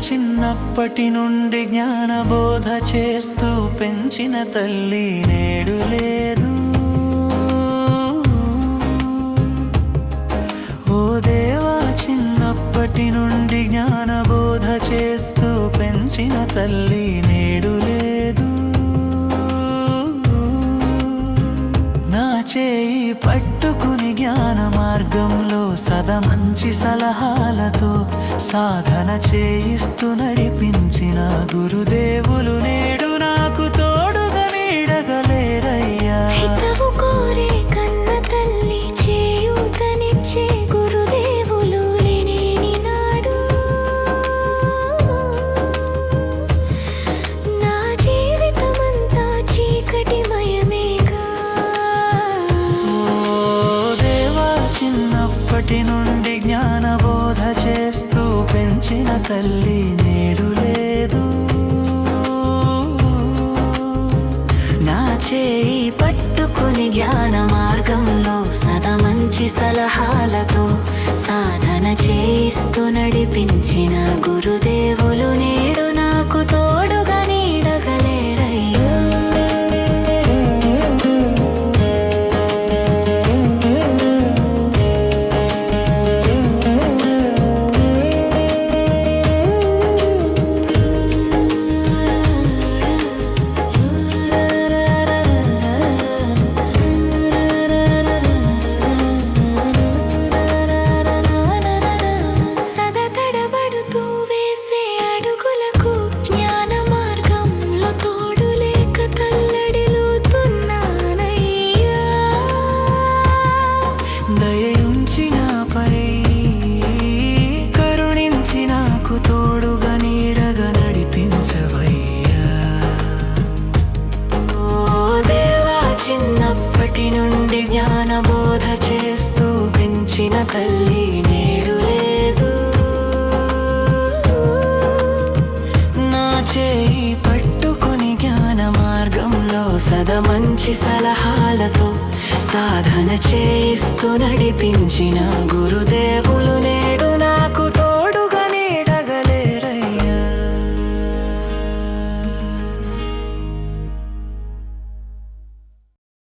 చిన్నప్పటి నుండి జ్ఞానబోధ చేస్తూ పెంచిన తల్లి నేడు లేదు. ఓ దేవా, చిన్నప్పటి నుండి జ్ఞానబోధ చేస్తూ పెంచిన తల్లి నేడు లేదు. నా చేయి పట్టుకుని జ్ఞాన మార్గంలో సదా మంచి సలహాలతో సాధన చేయిస్తూ నడిపించిన గురుదేవులు నేడు నాకు తోడుగా నీడగలేరయ్యా. హితవు కోరే కన్న తల్లి చేయూతనిచ్చే గురుదేవులు లేని నాడు నా జీవితమంతా చీకటిమయమేగా. చిన్నప్పటి నుండి జ్ఞానబోధ చేస్తూ పెంచిన తల్లి నేడు లేదు. నా చేయి పట్టుకుని జ్ఞాన మార్గంలో సదా మంచి సలహాలతో సాధన చేయిస్తూ నడిపించిన గురుదేవులు నేడు నాకు తోడుగా నీడగలేరయ్యా. చిన్నప్పటి నుండి జ్ఞానబోధ చేస్తూ పెంచిన తల్లి నేడు లేదు. నా చేయి పట్టుకుని జ్ఞాన మార్గంలో సదా మంచి సలహాలతో సాధన చేయిస్తూ నడిపించిన గురుదేవులు నేడు